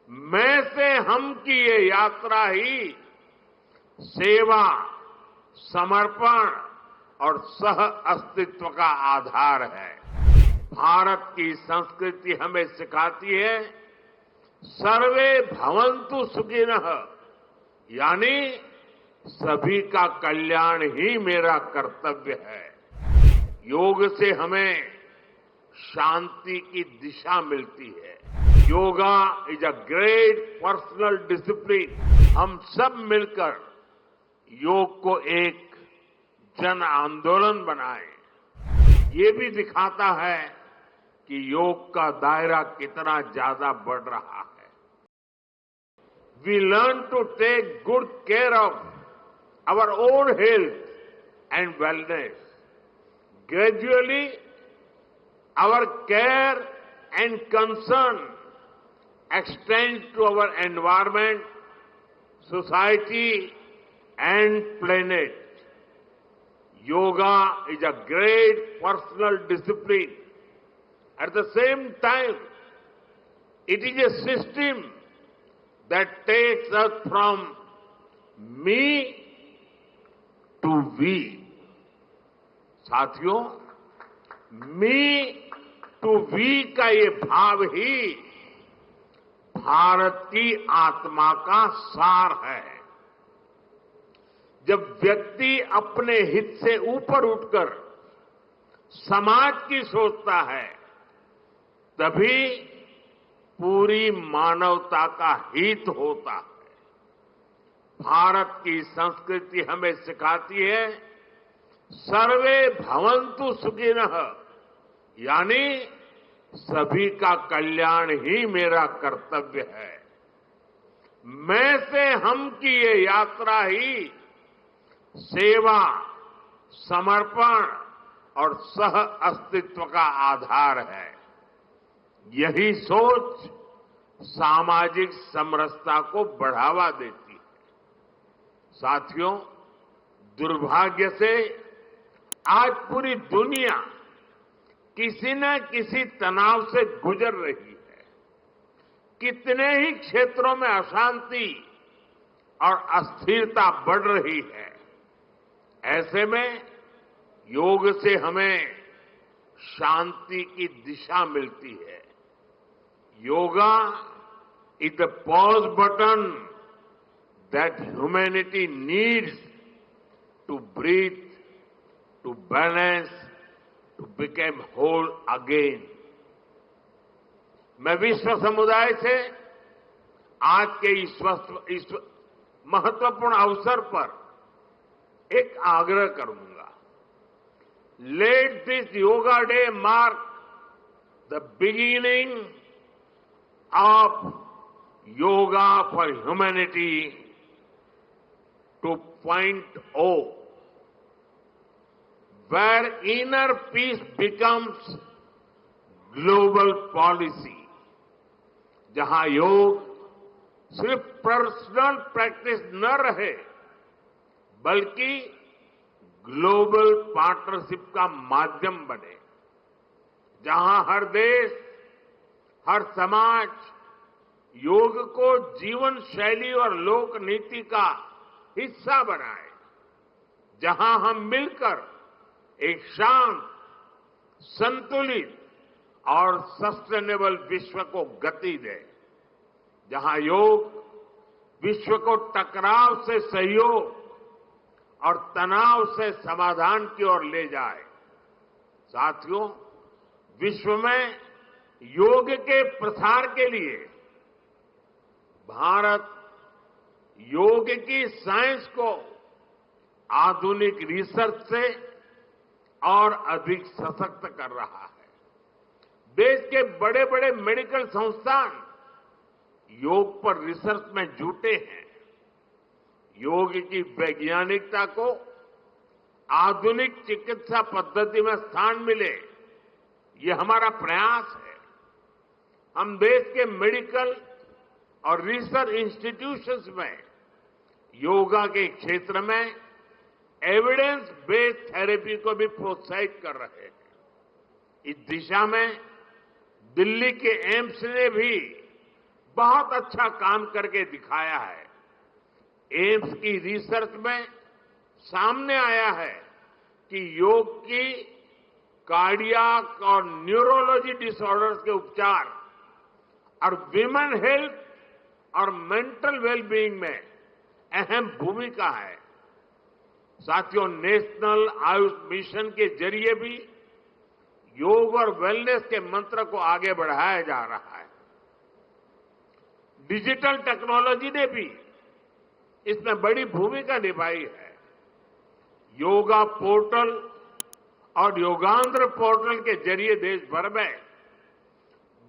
मैं से हम की ये यात्रा ही सेवा, समर्पण और सह अस्तित्व का आधार है। भारत की संस्कृति हमें सिखाती है सर्वे भवन्तु सुखिनः, यानी सभी का कल्याण ही मेरा कर्तव्य है। योग से हमें शांति की दिशा मिलती है। Yoga is a great personal discipline. हम सब मिलकर योग को एक जन आंदोलन बनाएं। ये भी दिखाता है कि योग का दायरा कितना ज्यादा बढ़ रहा है। We learn to take good care of our own health and wellness. Gradually our care and concern extends to our environment, society and planet. Yoga is a great personal discipline. At the same time, it is a system that takes us from me to we. साथियों, मी to we का ये भाव ही भारत की आत्मा का सार है। जब व्यक्ति अपने हित से ऊपर उठकर समाज की सोचता है, तभी पूरी मानवता का हित होता है। भारत की संस्कृति हमें सिखाती है सर्वे भवन्तु सुखिनः, यानी सभी का कल्याण ही मेरा कर्तव्य है। मैं से हम की ये यात्रा ही सेवा, समर्पण और सह अस्तित्व का आधार है। यही सोच सामाजिक समरसता को बढ़ावा देती है। साथियों, दुर्भाग्य से आज पूरी दुनिया किसी न किसी तनाव से गुजर रही है। कितने ही क्षेत्रों में अशांति और अस्थिरता बढ़ रही है। ऐसे में योग से हमें शांति की दिशा मिलती है। Yoga is the pause button that humanity needs to breathe, to balance, to become whole again. मैं विश्व समुदाय से आज के इस महत्वपूर्ण अवसर पर एक आग्रह करूंगा। Let this yoga day mark the beginning of yoga for humanity 2.0, where inner peace becomes global policy, जहां योग सिर्फ पर्सनल प्रैक्टिस न रहे, बल्कि ग्लोबल पार्टनरशिप का माध्यम बने। जहां हर देश, हर समाज योग को जीवन शैली और लोक नीति का हिस्सा बनाए। जहां हम मिलकर एक शांत, संतुलित और सस्टेनेबल विश्व को गति दे। जहां योग विश्व को टकराव से सहयोग और तनाव से समाधान की ओर ले जाए। साथियों, विश्व में योग के प्रसार के लिए भारत योग की साइंस को आधुनिक रिसर्च से और अधिक सशक्त कर रहा है। देश के बड़े बड़े मेडिकल संस्थान योग पर रिसर्च में जुटे हैं। योग की वैज्ञानिकता को आधुनिक चिकित्सा पद्धति में स्थान मिले, ये हमारा प्रयास है। हम देश के मेडिकल और रिसर्च इंस्टीट्यूशंस में योगा के क्षेत्र में एविडेंस बेस्ड थेरेपी को भी प्रोत्साहित कर रहे हैं। इस दिशा में दिल्ली के एम्स ने भी बहुत अच्छा काम करके दिखाया है। एम्स की रिसर्च में सामने आया है कि योग की कार्डियक और न्यूरोलॉजी डिसऑर्डर्स के उपचार और विमेन हेल्थ और मेंटल वेलबीइंग में अहम भूमिका है। साथियों, नेशनल आयुष मिशन के जरिए भी योग और वेलनेस के मंत्र को आगे बढ़ाया जा रहा है। डिजिटल टेक्नोलॉजी ने भी इसमें बड़ी भूमिका निभाई है। योगा पोर्टल और योगांध्र पोर्टल के जरिए देश भर में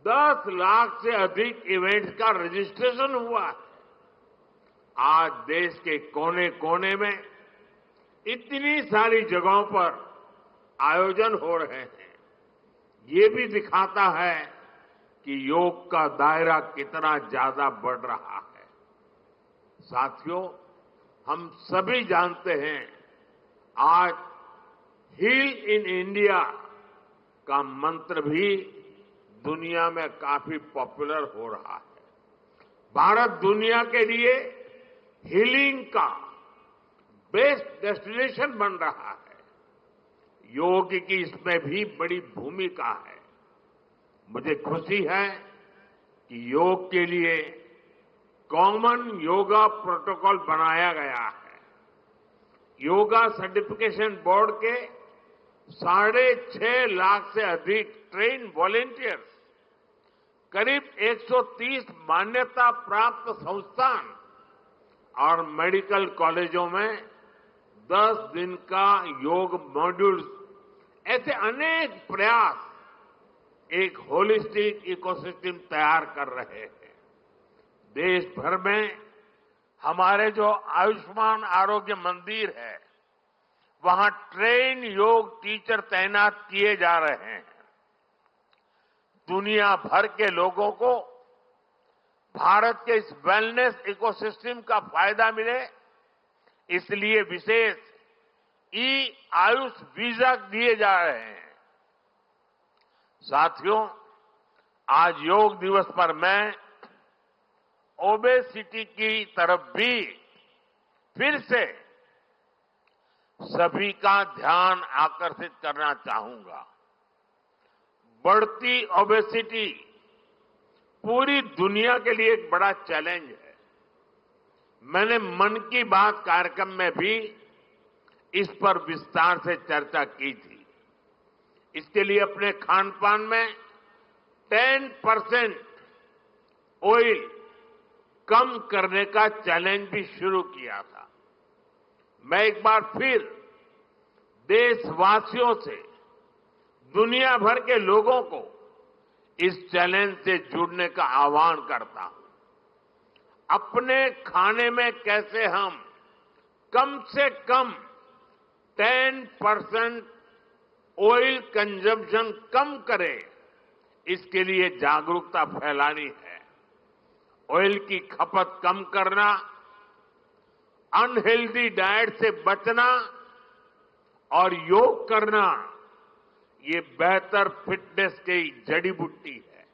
10 लाख से अधिक इवेंट्स का रजिस्ट्रेशन हुआ है। आज देश के कोने कोने में इतनी सारी जगहों पर आयोजन हो रहे हैं। ये भी दिखाता है कि योग का दायरा कितना ज्यादा बढ़ रहा है। साथियों, हम सभी जानते हैं आज हील इन इंडिया का मंत्र भी दुनिया में काफी पॉपुलर हो रहा है। भारत दुनिया के लिए हीलिंग का बेस्ट डेस्टिनेशन बन रहा है। योग की इसमें भी बड़ी भूमिका है। मुझे खुशी है कि योग के लिए कॉमन योगा प्रोटोकॉल बनाया गया है। योगा सर्टिफिकेशन बोर्ड के 6.5 लाख से अधिक ट्रेन वॉलेंटियर्स, करीब 130 मान्यता प्राप्त संस्थान और मेडिकल कॉलेजों में 10 दिन का योग मॉड्यूल्स, ऐसे अनेक प्रयास एक होलिस्टिक इकोसिस्टम तैयार कर रहे हैं। देश भर में हमारे जो आयुष्मान आरोग्य मंदिर है, वहां ट्रेन योग टीचर तैनात किए जा रहे हैं। दुनिया भर के लोगों को भारत के इस वेलनेस इकोसिस्टम का फायदा मिले, इसलिए विशेष आयुष वीजा दिए जा रहे हैं। साथियों, आज योग दिवस पर मैं ओबेसिटी की तरफ भी फिर से सभी का ध्यान आकर्षित करना चाहूंगा। बढ़ती ओबेसिटी पूरी दुनिया के लिए एक बड़ा चैलेंज है। मैंने मन की बात कार्यक्रम में भी इस पर विस्तार से चर्चा की थी। इसके लिए अपने खान पान में 10% ऑयल कम करने का चैलेंज भी शुरू किया था। मैं एक बार फिर देशवासियों से, दुनिया भर के लोगों को इस चैलेंज से जुड़ने का आह्वान करता हूं। अपने खाने में कैसे हम कम से कम 10% ऑयल कंजम्पशन कम करें, इसके लिए जागरूकता फैलानी है। ऑयल की खपत कम करना, अनहेल्दी डाइट से बचना और योग करना, ये बेहतर फिटनेस की जड़ी बूटी है।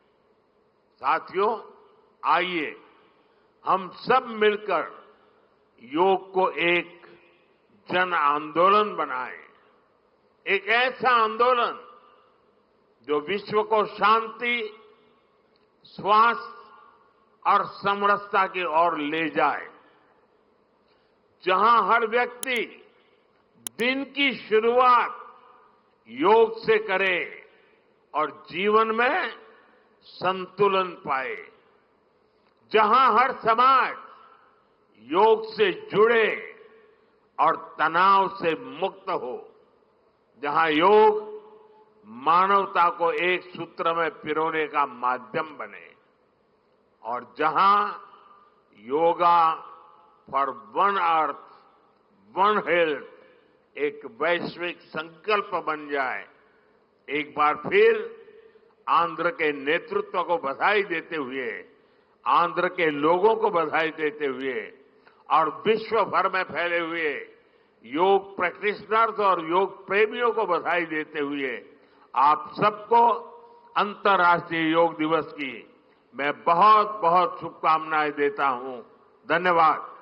साथियों, आइए हम सब मिलकर योग को एक जन आंदोलन बनाएं। एक ऐसा आंदोलन जो विश्व को शांति, स्वास्थ्य और समरसता की ओर ले जाए। जहां हर व्यक्ति दिन की शुरुआत योग से करे और जीवन में संतुलन पाए। जहां हर समाज योग से जुड़े और तनाव से मुक्त हो। जहां योग मानवता को एक सूत्र में पिरोने का माध्यम बने और जहां yoga for one earth one health एक वैश्विक संकल्प बन जाए। एक बार फिर आंध्र के नेतृत्व को बधाई देते हुए, आंध्र के लोगों को बधाई देते हुए और विश्व भर में फैले हुए योग प्रैक्टिशनर्स और योग प्रेमियों को बधाई देते हुए आप सबको अंतर्राष्ट्रीय योग दिवस की मैं बहुत बहुत शुभकामनाएं देता हूं। धन्यवाद।